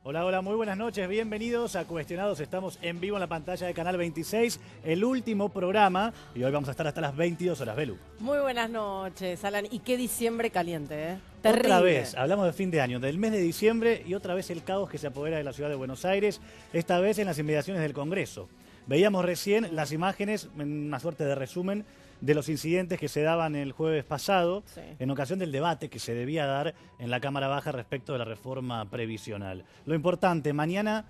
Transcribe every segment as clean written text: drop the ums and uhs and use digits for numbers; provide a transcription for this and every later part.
Hola, hola, muy buenas noches, bienvenidos a Cuestionados. Estamos en vivo en la pantalla de Canal 26, el último programa, y hoy vamos a estar hasta las 22 horas, Belu. Muy buenas noches, Alan. Y qué diciembre caliente, ¿eh? Terrible. Otra vez, hablamos de fin de año, del mes de diciembre, y otra vez el caos que se apodera de la ciudad de Buenos Aires, esta vez en las inmediaciones del Congreso. Veíamos recién las imágenes, una suerte de resumen, de los incidentes que se daban el jueves pasado, sí, en ocasión del debate que se debía dar en la Cámara Baja respecto de la reforma previsional. Lo importante, mañana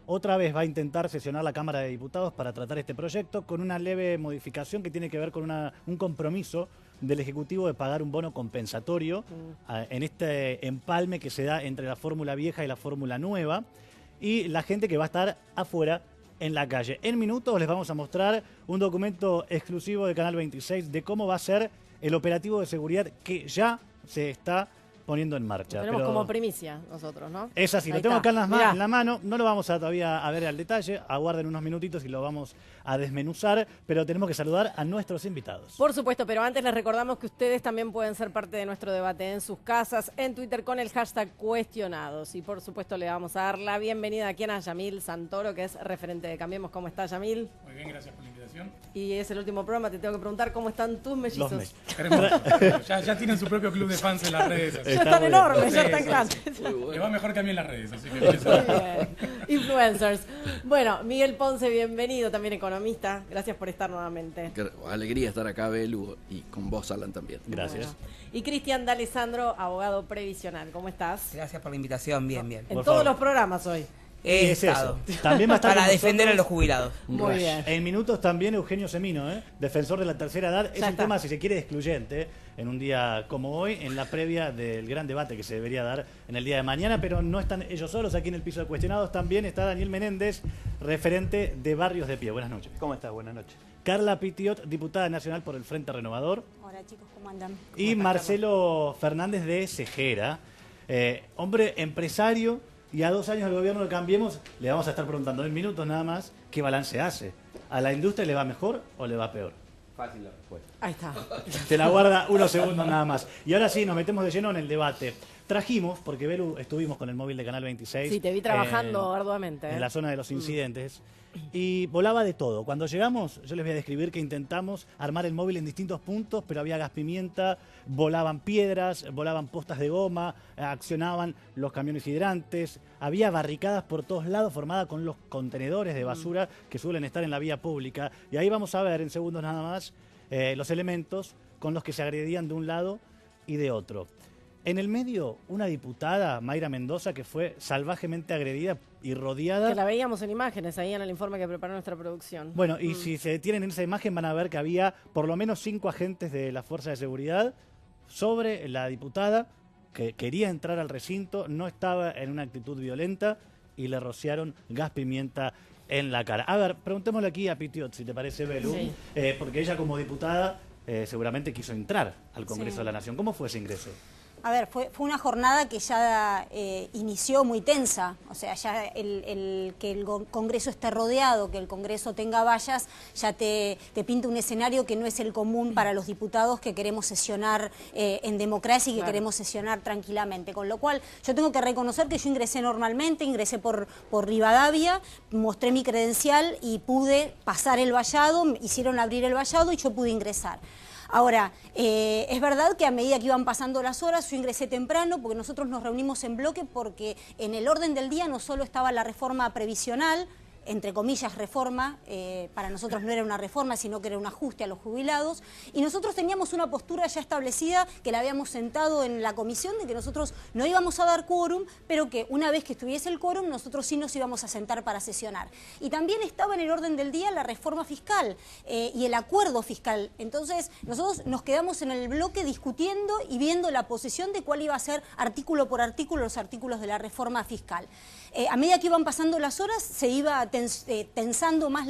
otra vez va a intentar sesionar la Cámara de Diputados para tratar este proyecto con una leve modificación que tiene que ver con un compromiso del Ejecutivo de pagar un bono compensatorio en este empalme que se da entre la fórmula vieja y la fórmula nueva, y la gente que va a estar afuera en la calle. En minutos les vamos a mostrar un documento exclusivo de Canal 26 de cómo va a ser el operativo de seguridad que ya se está poniendo en marcha. Lo tenemos como primicia nosotros, ¿no? Es así, lo tengo acá en la mano, no lo vamos a todavía a ver al detalle, aguarden unos minutitos y lo vamos a desmenuzar, pero tenemos que saludar a nuestros invitados. Por supuesto, pero antes les recordamos que ustedes también pueden ser parte de nuestro debate en sus casas, en Twitter con el hashtag Cuestionados. Y por supuesto le vamos a dar la bienvenida aquí a Yamil Santoro, que es referente de Cambiemos. ¿Cómo está, Yamil? Muy bien, gracias por la invitación. Y es el último programa, te tengo que preguntar cómo están tus mellizos. Ya tienen su propio club de fans en las redes. Ya están enormes, ya están grandes. Le va mejor que a mí en las redes, así que muy bien. Influencers. Bueno, Miguel Ponce, bienvenido, también economista. Gracias por estar nuevamente. Alegría estar acá, Belu, y con vos, Alan, también. Gracias. Bueno. Y Cristian D'Alessandro, abogado previsional. ¿Cómo estás? Gracias por la invitación, bien, bien. En todos los programas hoy. He estado. También va a estar para defender a los jubilados. Muy bien. En minutos también Eugenio Semino, defensor de la tercera edad. Es un tema, si se quiere, excluyente en un día como hoy, en la previa del gran debate que se debería dar en el día de mañana, pero no están ellos solos aquí en el piso de Cuestionados. También está Daniel Menéndez, referente de Barrios de Pie. Buenas noches. ¿Cómo estás? Buenas noches. Carla Pitiot, diputada nacional por el Frente Renovador. Hola chicos, ¿cómo andan? Y Marcelo Fernández de Cejera, hombre empresario. Y a 2 años del gobierno de Cambiemos le vamos a estar preguntando en minutos nada más qué balance hace. ¿A la industria le va mejor o le va peor? Fácil la respuesta. Ahí está. Te la guarda unos segundos nada más. Y ahora sí, nos metemos de lleno en el debate. Trajimos, porque Belu, estuvimos con el móvil de Canal 26. Sí, te vi trabajando arduamente. En la zona de los incidentes. Y volaba de todo. Cuando llegamos, yo les voy a describir que intentamos armar el móvil en distintos puntos, pero había gas pimienta, volaban piedras, volaban postas de goma, accionaban los camiones hidrantes, había barricadas por todos lados formadas con los contenedores de basura que suelen estar en la vía pública. Y ahí vamos a ver en segundos nada más los elementos con los que se agredían de un lado y de otro. En el medio, una diputada, Mayra Mendoza, que fue salvajemente agredida y rodeada. Que la veíamos en imágenes ahí en el informe que preparó nuestra producción. Bueno, y si se detienen en esa imagen van a ver que había por lo menos 5 agentes de la Fuerza de Seguridad sobre la diputada que quería entrar al recinto, no estaba en una actitud violenta y le rociaron gas pimienta en la cara. A ver, preguntémosle aquí a Pitiot, si te parece, Belu, sí. Porque ella como diputada seguramente quiso entrar al Congreso de la Nación. ¿Cómo fue ese ingreso? A ver, fue una jornada que ya inició muy tensa, o sea, ya que el Congreso esté rodeado, que el Congreso tenga vallas, ya te pinta un escenario que no es el común para los diputados que queremos sesionar en democracia y que queremos sesionar tranquilamente. Con lo cual, yo tengo que reconocer que yo ingresé normalmente, ingresé por Rivadavia, mostré mi credencial y pude pasar el vallado, hicieron abrir el vallado y yo pude ingresar. Ahora, es verdad que a medida que iban pasando las horas, yo ingresé temprano porque nosotros nos reunimos en bloque porque en el orden del día no solo estaba la reforma previsional, entre comillas reforma, para nosotros no era una reforma, sino que era un ajuste a los jubilados, y nosotros teníamos una postura ya establecida que la habíamos sentado en la comisión de que nosotros no íbamos a dar quórum, pero que una vez que estuviese el quórum, nosotros sí nos íbamos a sentar para sesionar. Y también estaba en el orden del día la reforma fiscal y el acuerdo fiscal. Entonces, nosotros nos quedamos en el bloque discutiendo y viendo la posición de cuál iba a ser artículo por artículo los artículos de la reforma fiscal. A medida que iban pasando las horas, se iba tensando más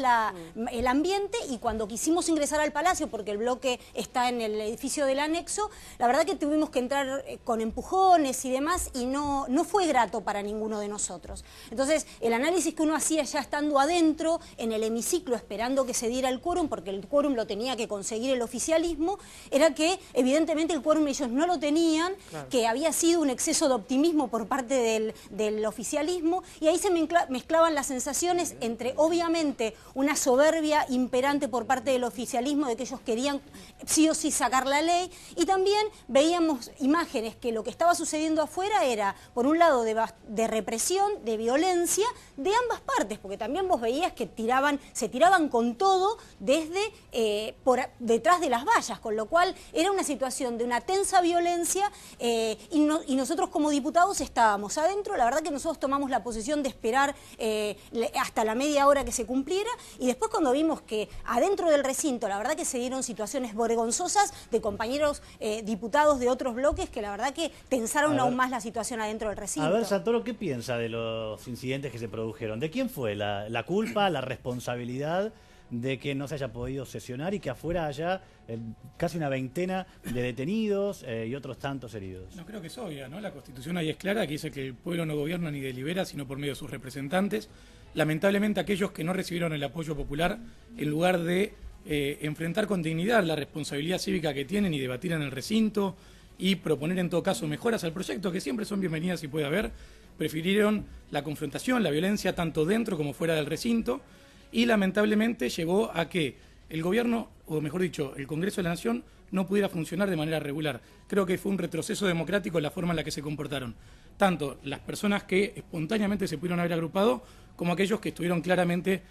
el ambiente, y cuando quisimos ingresar al Palacio, porque el bloque está en el edificio del anexo, la verdad que tuvimos que entrar con empujones y demás, y no fue grato para ninguno de nosotros. Entonces, el análisis que uno hacía ya estando adentro, en el hemiciclo, esperando que se diera el quórum, porque el quórum lo tenía que conseguir el oficialismo, era que evidentemente el quórum ellos no lo tenían, claro, que había sido un exceso de optimismo por parte del oficialismo, y ahí se mezclaban las sensaciones entre, obviamente, una soberbia imperante por parte del oficialismo de que ellos querían sí o sí sacar la ley, y también veíamos imágenes que lo que estaba sucediendo afuera era, por un lado, de represión, de violencia, de ambas partes, porque también vos veías que se tiraban con todo desde detrás de las vallas, con lo cual era una situación de una tensa violencia, y nosotros como diputados estábamos adentro. La verdad que nosotros tomamos la posición de esperar hasta la media hora que se cumpliera, y después cuando vimos que adentro del recinto, la verdad que se dieron situaciones vergonzosas de compañeros diputados de otros bloques que la verdad que tensaron aún más la situación adentro del recinto. A ver, Santoro, ¿qué piensa de los incidentes que se produjeron? ¿De quién fue la culpa, la responsabilidad de que no se haya podido sesionar y que afuera haya casi una veintena de detenidos y otros tantos heridos? No, creo que es obvia, ¿no? La Constitución ahí es clara, que dice que el pueblo no gobierna ni delibera, sino por medio de sus representantes. Lamentablemente, aquellos que no recibieron el apoyo popular, en lugar de enfrentar con dignidad la responsabilidad cívica que tienen y debatir en el recinto y proponer en todo caso mejoras al proyecto, que siempre son bienvenidas y puede haber, prefirieron la confrontación, la violencia, tanto dentro como fuera del recinto, y lamentablemente llevó a que el gobierno, o mejor dicho, el Congreso de la Nación, no pudiera funcionar de manera regular. Creo que fue un retroceso democrático la forma en la que se comportaron, tanto las personas que espontáneamente se pudieron haber agrupado, como aquellos que estuvieron claramente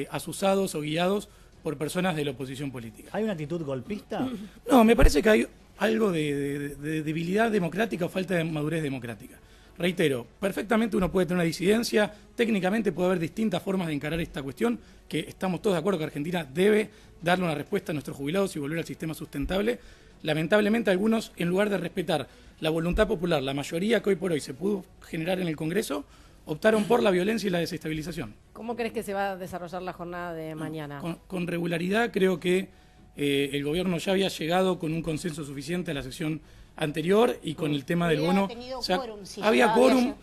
asusados o guiados por personas de la oposición política. ¿Hay una actitud golpista? No, me parece que hay algo de debilidad democrática o falta de madurez democrática. Reitero, perfectamente uno puede tener una disidencia, técnicamente puede haber distintas formas de encarar esta cuestión, que estamos todos de acuerdo que Argentina debe darle una respuesta a nuestros jubilados y volver al sistema sustentable. Lamentablemente algunos, en lugar de respetar la voluntad popular, la mayoría que hoy por hoy se pudo generar en el Congreso, optaron por la violencia y la desestabilización. ¿Cómo crees que se va a desarrollar la jornada de mañana? Con regularidad. Creo que el gobierno ya había llegado con un consenso suficiente a la sesión anterior y con el tema del bono. O sea, había quórum,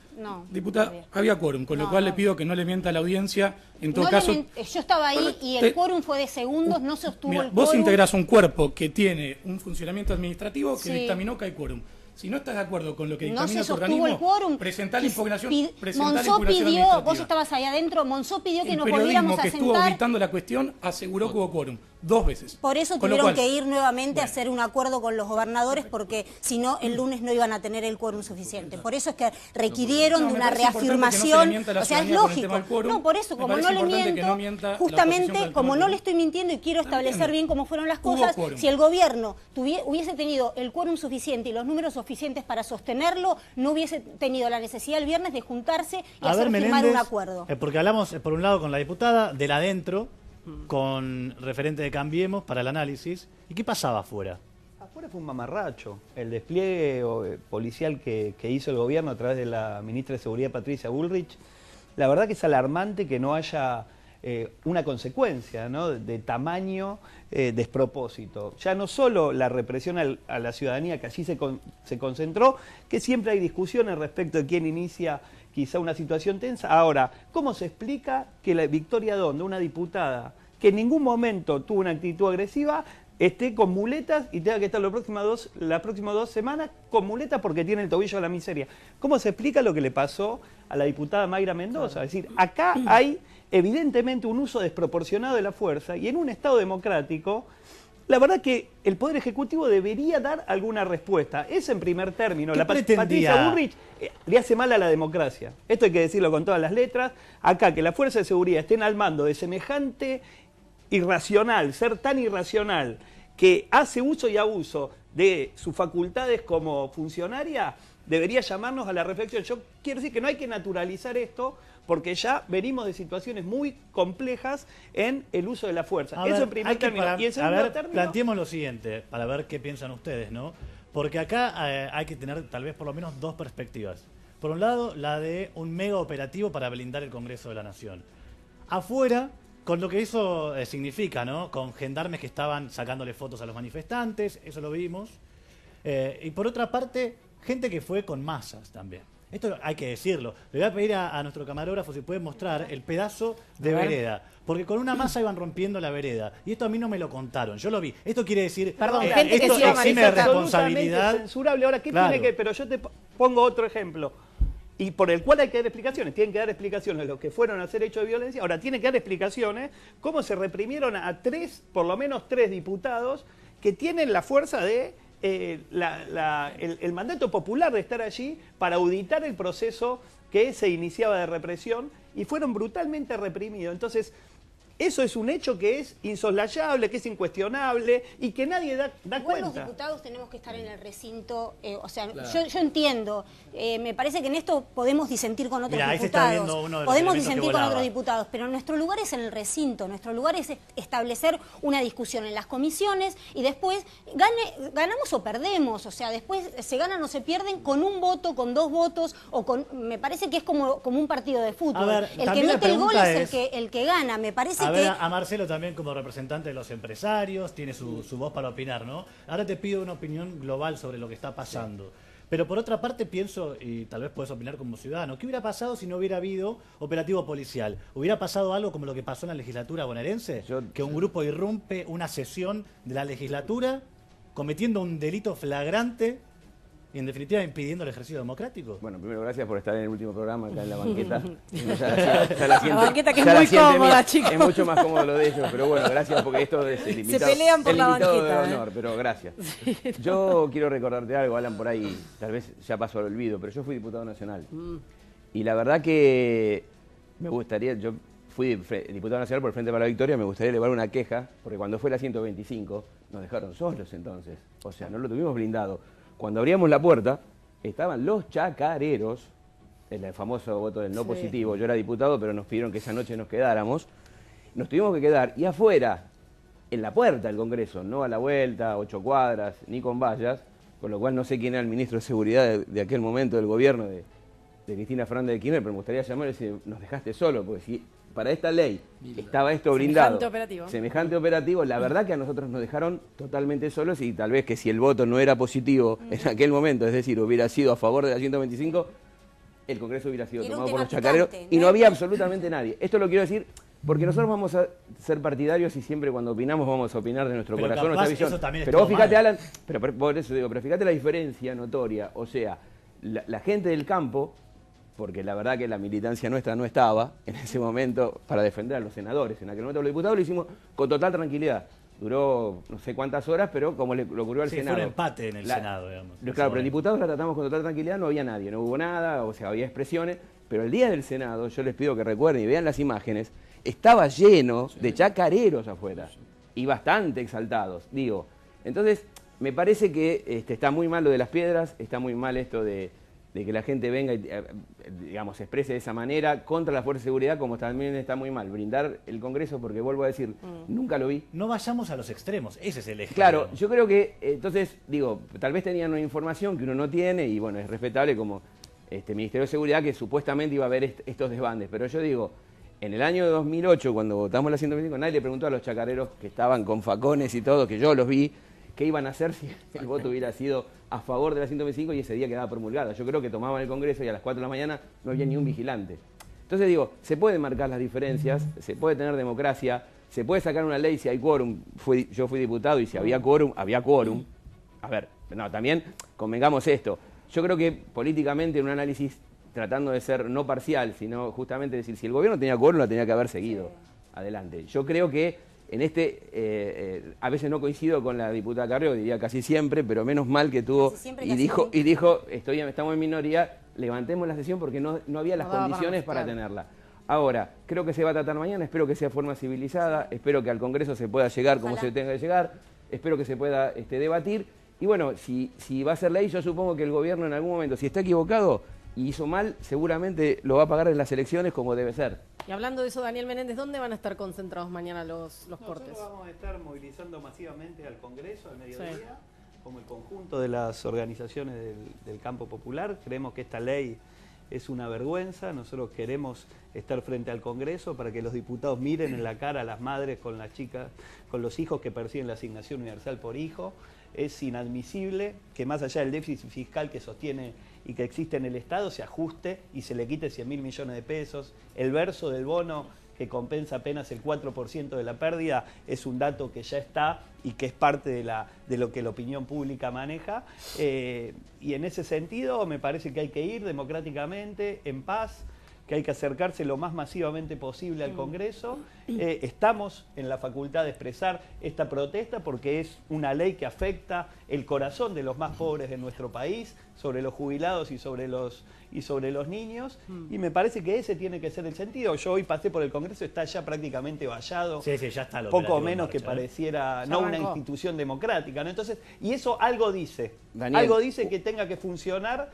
diputada, había quórum, con lo cual le pido que no le mienta a la audiencia. En todo caso, yo estaba ahí y el quórum fue de segundos, no sostuvo el quórum. Vos integrás un cuerpo que tiene un funcionamiento administrativo que dictaminó que hay quórum. Si no estás de acuerdo con lo que dictamina tu organismo, presentá la impugnación. Monzó pidió, vos estabas ahí adentro, Monzó pidió que nos volviéramos a sentar. El periodismo que estuvo gritando la cuestión aseguró que hubo quórum, 2 veces. Por eso tuvieron que ir nuevamente a hacer un acuerdo con los gobernadores, porque si no, el lunes no iban a tener el quórum suficiente. Por eso es que requirieron de una reafirmación. O sea, es lógico. No, por eso, como no le miento, justamente como no le estoy mintiendo y quiero establecer bien cómo fueron las cosas, si el gobierno hubiese tenido el quórum suficiente y los números suficientes para sostenerlo, no hubiese tenido la necesidad el viernes de juntarse y hacer firmar un acuerdo. Porque hablamos, por un lado, con la diputada, del adentro, con referente de Cambiemos para el análisis. ¿Y qué pasaba afuera? Afuera fue un mamarracho. El despliegue policial que hizo el gobierno a través de la ministra de Seguridad, Patricia Bullrich, la verdad que es alarmante que no haya una consecuencia, ¿no?, de tamaño despropósito. Ya no solo la represión a la ciudadanía, que allí se concentró, que siempre hay discusiones respecto de quién inicia quizá una situación tensa. Ahora, ¿cómo se explica que la Victoria Donda, una diputada que en ningún momento tuvo una actitud agresiva, esté con muletas y tenga que estar las próximas 2 semanas con muletas porque tiene el tobillo de la miseria? ¿Cómo se explica lo que le pasó a la diputada Mayra Mendoza? Es decir, acá hay evidentemente un uso desproporcionado de la fuerza, y en un Estado democrático, la verdad que el Poder Ejecutivo debería dar alguna respuesta. Es en primer término. La Patricia Bullrich le hace mal a la democracia. Esto hay que decirlo con todas las letras. Acá, que la Fuerza de Seguridad estén al mando de semejante irracional, ser tan irracional, que hace uso y abuso de sus facultades como funcionaria, debería llamarnos a la reflexión. Yo quiero decir que no hay que naturalizar esto, porque ya venimos de situaciones muy complejas en el uso de la fuerza. Eso en primer término. Y en segundo término, planteemos lo siguiente, para ver qué piensan ustedes, ¿no? Porque acá hay que tener tal vez por lo menos 2 perspectivas. Por un lado, la de un mega operativo para blindar el Congreso de la Nación. afuera, con lo que eso significa, ¿no? Con gendarmes que estaban sacándole fotos a los manifestantes, eso lo vimos. Y por otra parte, gente que fue con masas también. Esto hay que decirlo. Le voy a pedir a nuestro camarógrafo si puede mostrar el pedazo de vereda. Porque con una masa iban rompiendo la vereda. Y esto a mí no me lo contaron. Yo lo vi. Esto quiere decir... Perdón, gente que esto se iba a exime de manifestar. responsabilidad. Censurable. Ahora, ¿qué Claro. tiene que...? Pero yo te pongo otro ejemplo. Y por el cual hay que dar explicaciones. Tienen que dar explicaciones los que fueron a hacer hechos de violencia. Ahora, tienen que dar explicaciones cómo se reprimieron a por lo menos tres diputados que tienen la fuerza de... el mandato popular de estar allí para auditar el proceso que se iniciaba de represión y fueron brutalmente reprimidos. Entonces, eso es un hecho que es insoslayable, que es incuestionable y que nadie da Igual los cuenta. diputados tenemos que estar en el recinto, o sea, Claro. yo entiendo, me parece que en esto podemos disentir con otros Mirá, ahí se está diputados, viendo uno de los podemos elementos que disentir con volaba. otros diputados, pero nuestro lugar es en el recinto, nuestro lugar es establecer una discusión en las comisiones y después ganamos o perdemos, o sea, después se ganan o se pierden con un voto, con dos votos, o con, me parece que es como un partido de fútbol. A ver, El que también la mete el gol pregunta es el que gana, me parece A que... ver, a Marcelo también como representante de los empresarios, tiene su voz para opinar, ¿no? Ahora te pido una opinión global sobre lo que está pasando. Pero por otra parte pienso, y tal vez puedes opinar como ciudadano, ¿qué hubiera pasado si no hubiera habido operativo policial? ¿Hubiera pasado algo como lo que pasó en la legislatura bonaerense? Que un grupo irrumpe una sesión de la legislatura cometiendo un delito flagrante y en definitiva impidiendo el ejercicio democrático. Bueno, primero gracias por estar en el último programa acá en la banqueta. La banqueta que es muy cómoda, chicos. Es mucho más cómodo lo de ellos, pero bueno, gracias porque esto es el invitado. Se pelean por el la invitado banqueta, de honor, pero gracias. Yo quiero recordarte algo, Alan, por ahí, tal vez ya pasó al olvido, pero yo fui diputado nacional. Y la verdad que me gustaría, yo fui diputado nacional por el Frente para la Victoria, me gustaría elevar una queja, porque cuando fue la 125 nos dejaron solos entonces, o sea, no lo tuvimos blindado. Cuando abríamos la puerta, estaban los chacareros, el famoso voto del no positivo. Yo era diputado, pero nos pidieron que esa noche nos quedáramos. Nos tuvimos que quedar, y afuera, en la puerta del Congreso, no a la vuelta, 8 cuadras, ni con vallas, con lo cual no sé quién era el ministro de Seguridad de aquel momento del gobierno de Cristina Fernández de Kirchner, pero me gustaría llamar y decir, nos dejaste solo, porque si para esta ley estaba esto brindado, semejante operativo, la verdad que a nosotros nos dejaron totalmente solos y tal vez que si el voto no era positivo en aquel momento, es decir, hubiera sido a favor de la 125, el Congreso hubiera sido tomado por los chacareros y no había absolutamente nadie. Esto lo quiero decir porque nosotros vamos a ser partidarios y siempre cuando opinamos vamos a opinar de nuestro corazón, nuestra visión. Pero vos fíjate, Alan, pero por eso digo, pero fíjate la diferencia notoria, o sea, la gente del campo, porque la verdad que la militancia nuestra no estaba en ese momento para defender a los senadores. En aquel momento los diputados lo hicimos con total tranquilidad. Duró no sé cuántas horas, pero como le ocurrió al Senado. Fue un empate en el Senado, digamos. Claro, pero en diputados la tratamos con total tranquilidad, no había nadie, no hubo nada, o sea, había expresiones. Pero el día del Senado, yo les pido que recuerden y vean las imágenes, estaba lleno de chacareros afuera y bastante exaltados, digo. Entonces, me parece que está muy mal lo de las piedras, está muy mal esto de que la gente venga y, digamos, se exprese de esa manera contra la fuerza de seguridad, como también está muy mal brindar el Congreso, porque vuelvo a decir, nunca lo vi. No vayamos a los extremos, ese es el eje. Claro, digamos. yo creo que, entonces, digo, tal vez tenían una información que uno no tiene, y bueno, es respetable como Ministerio de Seguridad, que supuestamente iba a haber estos desbandes, pero yo digo, en el año 2008, cuando votamos la 125, nadie le preguntó a los chacareros que estaban con facones y todo, que yo los vi, qué iban a hacer si el voto hubiera sido a favor de la 125 y ese día quedaba promulgada. Yo creo que tomaban el Congreso y a las 4 de la mañana no había ni un vigilante. Entonces digo, se pueden marcar las diferencias, se puede tener democracia, se puede sacar una ley si hay quórum. Yo fui diputado y si había quórum, había quórum. A ver, no, también convengamos esto. Yo creo que políticamente en un análisis tratando de ser no parcial, sino justamente decir, si el gobierno tenía quórum, la tenía que haber seguido adelante. Yo creo que en a veces no coincido con la diputada Carrió, diría casi siempre, pero menos mal que tuvo, y dijo, estamos en minoría, levantemos la sesión porque no había las condiciones para tenerla. Ahora, creo que se va a tratar mañana, espero que sea de forma civilizada, espero que al Congreso se pueda llegar como se tenga que llegar, espero que se pueda debatir, y bueno, si va a ser ley, yo supongo que el gobierno en algún momento, si está equivocado y hizo mal, seguramente lo va a pagar en las elecciones como debe ser. Y hablando de eso, Daniel Menéndez, ¿dónde van a estar concentrados mañana los cortes? Nosotros vamos a estar movilizando masivamente al Congreso al mediodía, como el conjunto de las organizaciones del campo popular. Creemos que esta ley es una vergüenza. Nosotros queremos estar frente al Congreso para que los diputados miren en la cara a las madres con las chicas, con los hijos que perciben la asignación universal por hijo. Es inadmisible que más allá del déficit fiscal que sostiene y que existe en el Estado se ajuste y se le quite 100.000 millones de pesos. El verso del bono que compensa apenas el 4% de la pérdida es un dato que ya está y que es parte de lo que la opinión pública maneja. Y en ese sentido me parece que hay que ir democráticamente, en paz, que hay que acercarse lo más masivamente posible al Congreso. Estamos en la facultad de expresar esta protesta porque es una ley que afecta el corazón de los más pobres de nuestro país, sobre los jubilados y sobre los niños, y me parece que ese tiene que ser el sentido. Yo hoy pasé por el Congreso, está ya prácticamente vallado, sí, ya está poco menos que pareciera no una institución democrática, ¿no? Entonces, y eso algo dice, Daniel, algo dice que tenga que funcionar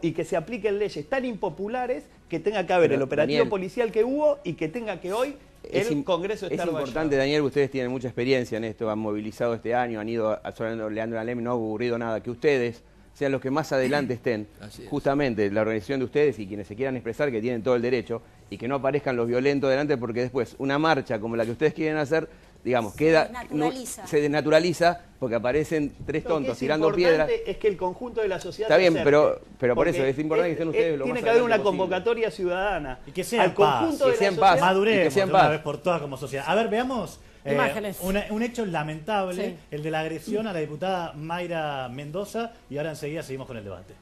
y que se apliquen leyes tan impopulares que tenga que haber el operativo Daniel, policial que hubo y que tenga que hoy el Congreso estar vallado. Es importante, Daniel, ustedes tienen mucha experiencia en esto, han movilizado este año, han ido a Leandro Alem, no ha ocurrido nada, que ustedes sean los que más adelante estén, justamente la organización de ustedes y quienes se quieran expresar, que tienen todo el derecho, y que no aparezcan los violentos delante, porque después una marcha como la que ustedes quieren hacer, digamos, se desnaturaliza porque aparecen tres tontos tirando piedras. Lo que es importante es que el conjunto de la sociedad está bien, se pero por eso es importante que estén ustedes lo más tiene que haber una posible. Convocatoria ciudadana y que sea al en paz, conjunto que de sea la en paz, sociedad. maduremos que una vez por todas como sociedad. A ver, veamos imágenes. Un hecho lamentable, el de la agresión a la diputada Mayra Mendoza, y ahora enseguida seguimos con el debate.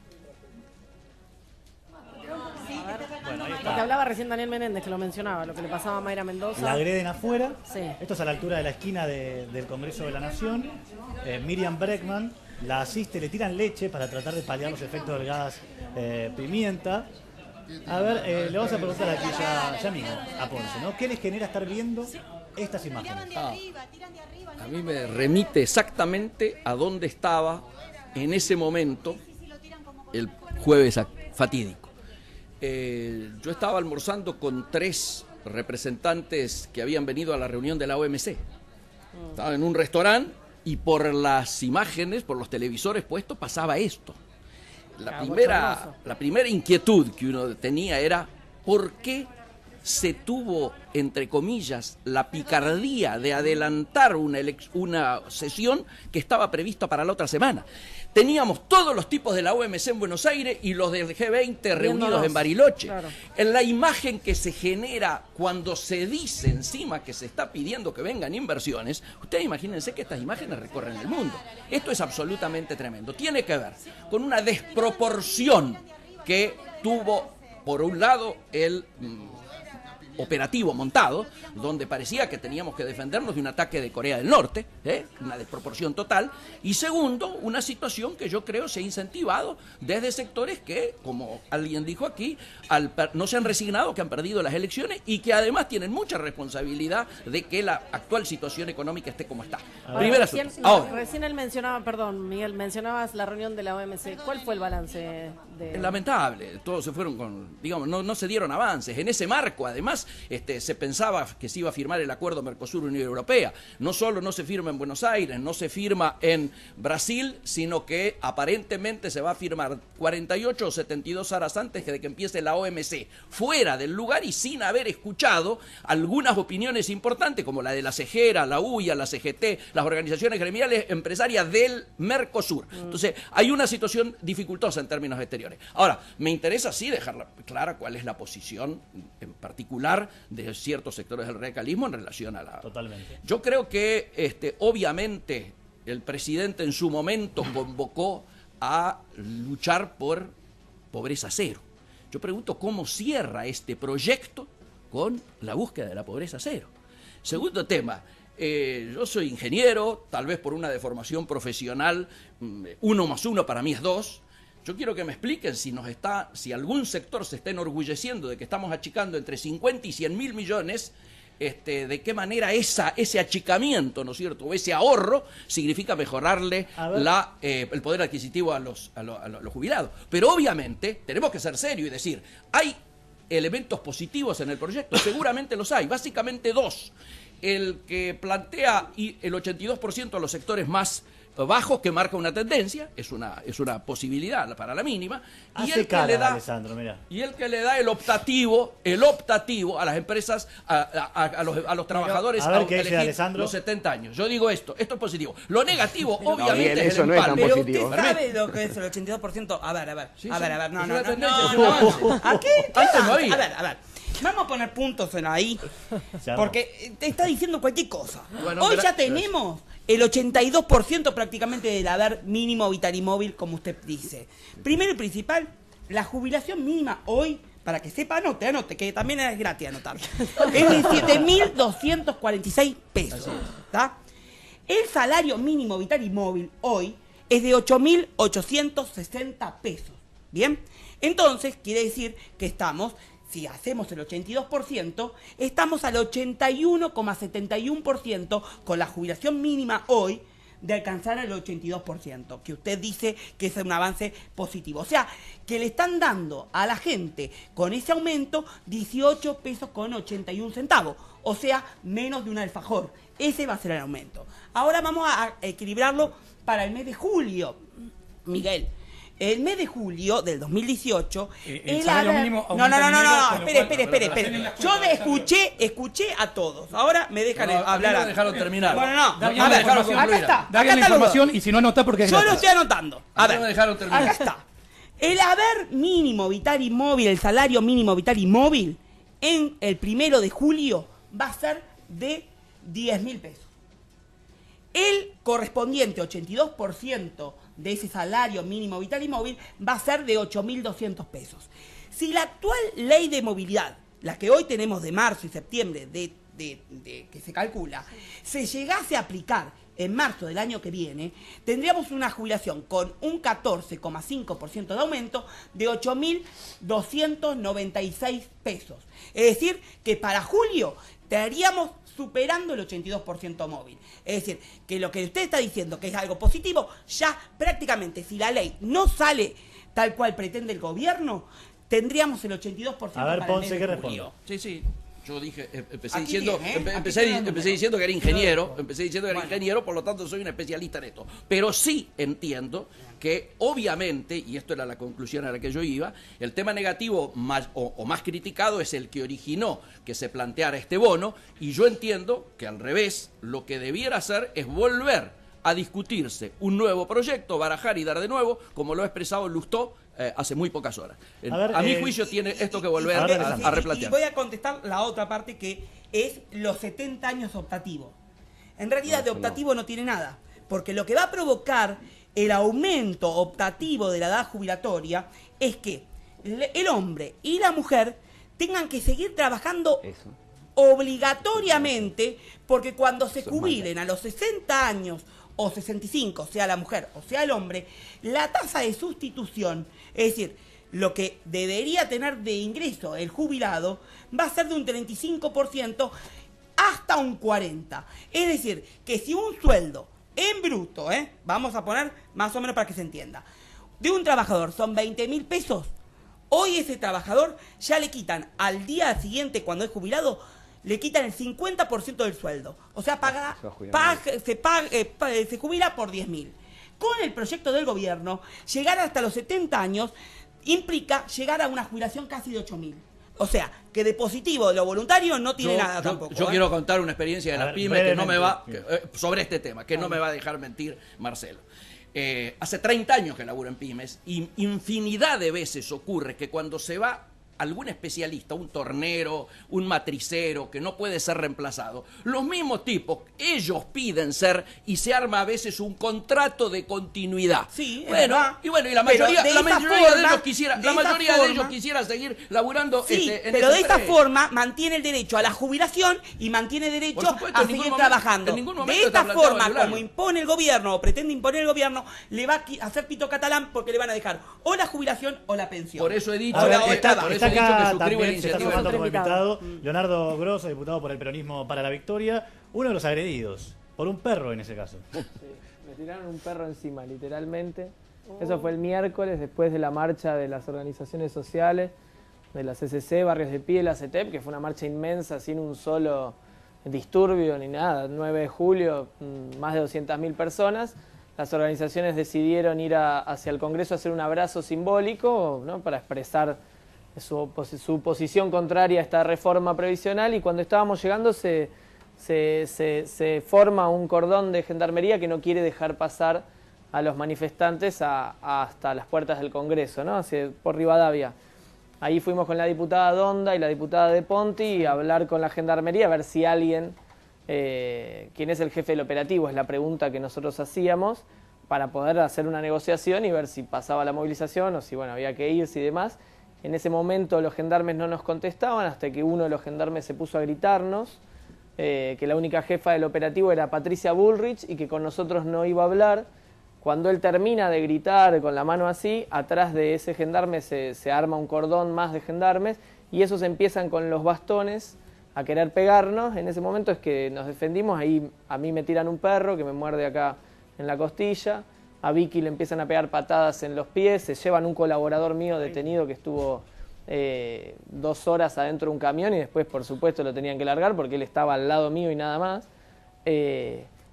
Bueno, ahí Lo está. que hablaba recién Daniel Menéndez, que lo mencionaba, lo que le pasaba a Mayra Mendoza. La agreden afuera. Sí. Esto es a la altura de la esquina del Congreso de la Nación. Miriam Breckman la asiste, le tiran leche para tratar de paliar los efectos del gas pimienta. A ver, le vamos a preguntar aquí ya mismo a Ponce, ¿no? ¿Qué les genera estar viendo estas imágenes? A mí me remite exactamente a dónde estaba en ese momento el jueves fatídico. Yo estaba almorzando con 3 representantes que habían venido a la reunión de la OMC. Estaba en un restaurante y por las imágenes, por los televisores puestos, pasaba esto. La primera inquietud que uno tenía era ¿por qué se tuvo, entre comillas, la picardía de adelantar una sesión que estaba prevista para la otra semana? Teníamos todos los tipos de la OMC en Buenos Aires y los del G20 reunidos en Bariloche. Claro. En la imagen que se genera cuando se dice encima que se está pidiendo que vengan inversiones, ustedes imagínense que estas imágenes recorren el mundo. Esto es absolutamente tremendo. Tiene que ver con una desproporción que tuvo, por un lado, el operativo montado, donde parecía que teníamos que defendernos de un ataque de Corea del Norte, una desproporción total, y segundo, una situación que yo creo se ha incentivado desde sectores que, como alguien dijo aquí, no se han resignado, que han perdido las elecciones y que además tienen mucha responsabilidad de que la actual situación económica esté como está. Recién él mencionaba, perdón, Miguel, mencionabas la reunión de la OMC. ¿Cuál fue el balance? Lamentable, todos se fueron con, digamos, no se dieron avances. En ese marco, además, se pensaba que se iba a firmar el acuerdo Mercosur-Unión Europea. No solo no se firma en Buenos Aires, no se firma en Brasil, sino que aparentemente se va a firmar 48 o 72 horas antes de que empiece la OMC, fuera del lugar y sin haber escuchado algunas opiniones importantes, como la de la CEGERA, la UIA, la CGT, las organizaciones gremiales empresarias del Mercosur. Entonces, hay una situación dificultosa en términos exteriores. Ahora, me interesa sí dejar clara cuál es la posición en particular de ciertos sectores del radicalismo en relación a la... Totalmente. Yo creo que obviamente el presidente en su momento convocó a luchar por pobreza cero. Yo pregunto cómo cierra este proyecto con la búsqueda de la pobreza cero. Segundo tema, yo soy ingeniero, tal vez por una deformación profesional, 1 más 1 para mí es 2. Yo quiero que me expliquen si algún sector se está enorgulleciendo de que estamos achicando entre 50 y 100 mil millones, de qué manera ese achicamiento, ¿no es cierto?, o ese ahorro significa mejorarle el poder adquisitivo a los jubilados. Pero obviamente tenemos que ser serios y decir, ¿hay elementos positivos en el proyecto? Seguramente los hay, básicamente 2. El que plantea el 82% a los sectores más bajos que marca una tendencia, es una posibilidad para la mínima, y el que le da el optativo a las empresas, a los trabajadores a ver qué elegir dice Alessandro. los 70 años. Yo digo esto es positivo. Lo negativo, obviamente, Miguel, es eso el no es tan empalme. Pero positivo. usted sabe lo que es el 82%. A ver. Sí, A ver, es no. una tendencia, No, es un avance. ¿A qué? Antes no había. A ver. Vamos a poner puntos en ahí, porque te está diciendo cualquier cosa. Bueno, Hoy ya tenemos el 82% prácticamente del haber mínimo vital y móvil, como usted dice. Primero y principal, la jubilación mínima hoy, para que sepa, anote, que también es gratis anotar, es de 7.246 pesos. ¿Tá? El salario mínimo vital y móvil hoy es de 8.860 pesos. ¿Bien? Entonces, quiere decir que estamos, si hacemos el 82%, estamos al 81,71% con la jubilación mínima hoy de alcanzar el 82%, que usted dice que es un avance positivo. O sea, que le están dando a la gente con ese aumento 18 pesos con 81 centavos, o sea, menos de un alfajor. Ese va a ser el aumento. Ahora vamos a equilibrarlo para el mes de julio, Miguel. El mes de julio del 2018... el salario mínimo No, aumenta espere. Yo escuché a todos. Ahora me dejan hablar. No me dejaron terminar. Bueno, no. Da bien A la ver, información. acá está. Da bien la información y si no anota porque es Yo lo gratis. estoy anotando. A ver, No me dejaron terminar. acá está. El haber mínimo vital y móvil, el salario mínimo vital y móvil, en el 1 de julio va a ser de 10.000 pesos. El correspondiente 82% de ese salario mínimo vital y móvil va a ser de 8.200 pesos. Si la actual ley de movilidad, la que hoy tenemos de marzo y septiembre que se calcula, se llegase a aplicar en marzo del año que viene, tendríamos una jubilación con un 14,5% de aumento de 8.296 pesos. Es decir, que para julio estaríamos superando el 82% móvil. Es decir, que lo que usted está diciendo que es algo positivo, ya prácticamente si la ley no sale tal cual pretende el gobierno, tendríamos el 82% A ver, para Ponce, el ¿qué mes de responde? julio. Sí. Yo dije, empecé Aquí diciendo, tiene, empecé diciendo que era ingeniero, por lo tanto soy un especialista en esto. Pero sí entiendo que obviamente, y esto era la conclusión a la que yo iba, el tema negativo más criticado es el que originó que se planteara este bono, y yo entiendo que al revés, lo que debiera hacer es volver a discutirse un nuevo proyecto, barajar y dar de nuevo, como lo ha expresado Lustó hace muy pocas horas. A mi juicio tiene esto que volver a replantear. Y voy a contestar la otra parte, que es los 70 años optativos. En realidad de optativo no tiene nada, porque lo que va a provocar el aumento optativo de la edad jubilatoria es que el hombre y la mujer tengan que seguir trabajando obligatoriamente, porque cuando se jubilen a los 60 años o 65, sea la mujer o sea el hombre, la tasa de sustitución, es decir, lo que debería tener de ingreso el jubilado, va a ser de un 35% hasta un 40%. Es decir, que si un sueldo en bruto, vamos a poner más o menos para que se entienda, de un trabajador son 20.000 pesos, hoy ese trabajador ya le quitan al día siguiente, cuando es jubilado, le quitan el 50% del sueldo. O sea, se jubila por 10.000. Con el proyecto del gobierno, llegar hasta los 70 años implica llegar a una jubilación casi de 8.000. O sea, que de positivo, de lo voluntario, no tiene nada tampoco. Yo quiero contar una experiencia de las pymes que no me va, sobre este tema, que no me va a dejar mentir Marcelo. Hace 30 años que laburo en pymes y infinidad de veces ocurre que cuando se va algún especialista, un tornero, un matricero que no puede ser reemplazado, los mismos tipos, ellos piden ser y se arma a veces un contrato de continuidad. Sí, y la mayoría de ellos quisiera seguir laburando. Sí, pero de esta forma mantiene el derecho a la jubilación y mantiene derecho a seguir trabajando. De esta forma, como impone el gobierno o pretende imponer el gobierno, le va a hacer pito catalán, porque le van a dejar o la jubilación o la pensión. Por eso he dicho, acá también se está sumando como invitado Leonardo Grosso, diputado por el Peronismo para la Victoria, uno de los agredidos, por un perro en ese caso. Sí, me tiraron un perro encima, literalmente. Eso fue el miércoles, después de la marcha de las organizaciones sociales, de la CCC, Barrios de Pie, la CETEP, que fue una marcha inmensa, sin un solo disturbio ni nada. 9 de julio, más de 200.000 personas. las organizaciones decidieron ir hacia el Congreso a hacer un abrazo simbólico, ¿no?, para expresar su posición contraria a esta reforma previsional, y cuando estábamos llegando se forma un cordón de gendarmería que no quiere dejar pasar a los manifestantes hasta las puertas del Congreso, ¿no?, por Rivadavia. Ahí fuimos con la diputada Donda y la diputada De Ponti a hablar con la gendarmería, a ver si alguien, quién es el jefe del operativo, es la pregunta que nosotros hacíamos, para poder hacer una negociación y ver si pasaba la movilización o si, bueno, había que irse y demás. En ese momento los gendarmes no nos contestaban, hasta que uno de los gendarmes se puso a gritarnos que la única jefa del operativo era Patricia Bullrich y que con nosotros no iba a hablar. Cuando él termina de gritar con la mano así, atrás de ese gendarme se arma un cordón más de gendarmes, y esos empiezan con los bastones a querer pegarnos. En ese momento es que nos defendimos. Ahí a mí me tiran un perro que me muerde acá en la costilla, a Vicky le empiezan a pegar patadas en los pies, se llevan un colaborador mío detenido que estuvo 2 horas adentro de un camión, y después por supuesto lo tenían que largar porque él estaba al lado mío y nada más.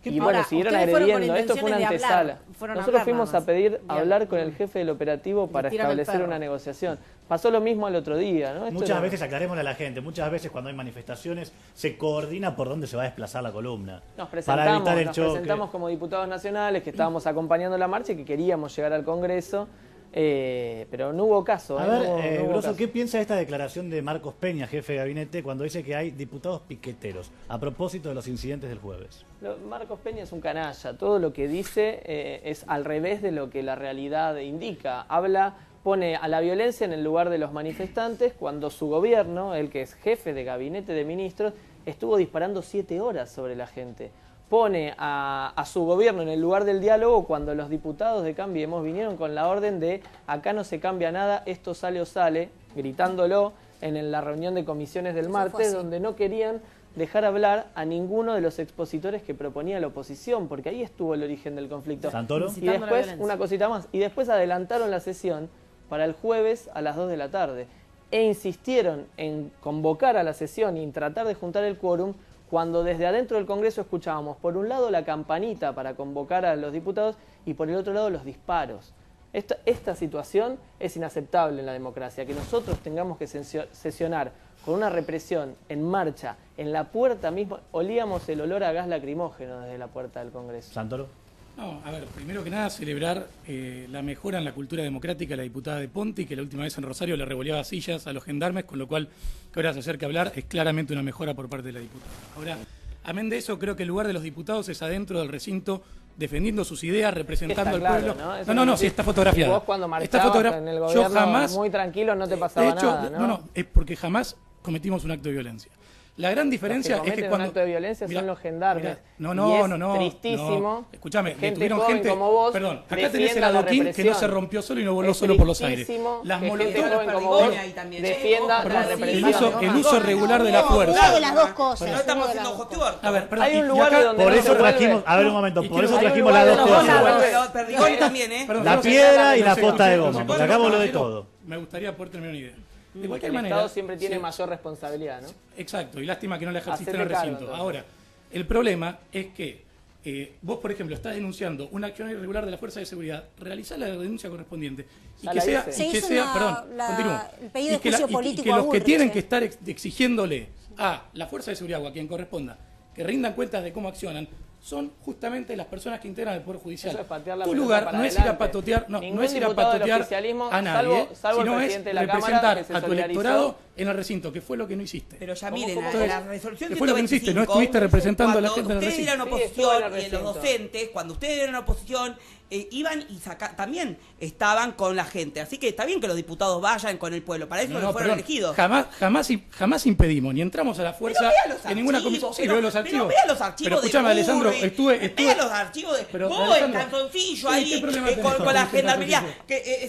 Y bueno, siguieron agrediendo. Esto fue una antesala. Nosotros fuimos a pedir hablar con el jefe del operativo para establecer una negociación. Pasó lo mismo al otro día, ¿no? Muchas veces, aclarémosle a la gente, muchas veces cuando hay manifestaciones se coordina por dónde se va a desplazar la columna. Nos presentamos como diputados nacionales que estábamos acompañando la marcha y que queríamos llegar al Congreso. Pero no hubo caso. A ver, Grosso, ¿qué piensa de esta declaración de Marcos Peña, jefe de gabinete, cuando dice que hay diputados piqueteros, a propósito de los incidentes del jueves? Marcos Peña es un canalla. Todo lo que dice es al revés de lo que la realidad indica. Pone a la violencia en el lugar de los manifestantes, cuando su gobierno, el que es jefe de gabinete de ministros, estuvo disparando 7 horas sobre la gente. Pone a su gobierno en el lugar del diálogo cuando los diputados de Cambiemos vinieron con la orden de acá no se cambia nada, esto sale o sale, gritándolo en la reunión de comisiones del martes, donde no querían dejar hablar a ninguno de los expositores que proponía la oposición, porque ahí estuvo el origen del conflicto. ¿Santoro? Y después, una cosita más, y después adelantaron la sesión para el jueves a las 2 de la tarde, e insistieron en convocar a la sesión y en tratar de juntar el quórum, cuando desde adentro del Congreso escuchábamos por un lado la campanita para convocar a los diputados y por el otro lado los disparos. Esta situación es inaceptable en la democracia, que nosotros tengamos que sesionar con una represión en marcha, en la puerta misma. Olíamos el olor a gas lacrimógeno desde la puerta del Congreso. ¿Santoro? No, a ver, primero que nada celebrar la mejora en la cultura democrática de la diputada De Ponti, que la última vez en Rosario le revoleaba sillas a los gendarmes, con lo cual que ahora se acerca a hablar es claramente una mejora por parte de la diputada. Ahora, amén de eso, creo que el lugar de los diputados es adentro del recinto, defendiendo sus ideas, representando al pueblo. No, sí está fotografiada. Vos cuando marchabas en el gobierno, yo jamás, muy tranquilo, no te pasaba nada, ¿no? No, es porque jamás cometimos un acto de violencia. La gran diferencia es que cuando un acto de violencia son los gendarmes. No, tristísimo. Escúchame, detuvieron gente como vos. Perdón, acá tenés el adoquín que no se rompió solo y no voló solo por los aires. Las Molotov como vos defienda la represión. El uso regular de la fuerza. De las dos cosas. No estamos haciendo jotear. A ver, perdón. Hay un lugar donde por eso trajimos, a ver un momento, por eso trajimos las dos cosas. Perdigón también, La piedra y la posta de goma, porque acá voló de todo. Me gustaría poder terminar una idea. De cualquier manera, el Estado siempre tiene mayor responsabilidad, ¿no? Exacto, y lástima que no la ejerciste en el recinto. Ahora, el problema es que vos, por ejemplo, estás denunciando una acción irregular de la Fuerza de Seguridad, realizá la denuncia correspondiente y que sea, el pedido de juicio político que los que tienen que estar exigiéndole a la Fuerza de Seguridad o a quien corresponda que rindan cuentas de cómo accionan son justamente las personas que integran el Poder Judicial. Tu lugar no es ir a patotear, a nadie, sino es representar a tu electorado en el recinto, que fue lo que no hiciste. Pero ya miren, la resolución que fue lo que no hiciste, no estuviste representando a la gente en el recinto. Ustedes eran oposición y los docentes, cuando ustedes eran oposición, iban y también estaban con la gente. Así que está bien que los diputados vayan con el pueblo, para eso no fueron elegidos. Jamás impedimos, ni entramos a la fuerza en ninguna comisión. Sí, veo los archivos. Vea los archivos. Pero escúchame, Alessandro, vea los archivos de vos en calzoncillo ahí con la gendarmería,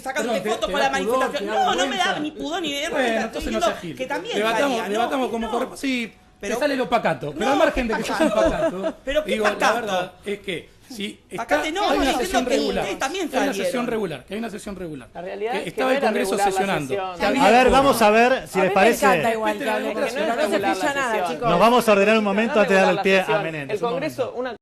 sacándote fotos con la manifestación. No me da ni pudor ni vergüenza. Estoy diciendo que también debatamos como corresponde. Sí, pero sale lo pacato. Pero al margen de que sea pacato, digo, la verdad es que si hay una sesión regular, que hay una sesión regular, la realidad que es que estaba el Congreso sesionando. A ver, vamos a ver si les parece. No se escucha nada, chicos. Nos vamos a ordenar un momento antes de darle el pie a Menéndez. El Congreso,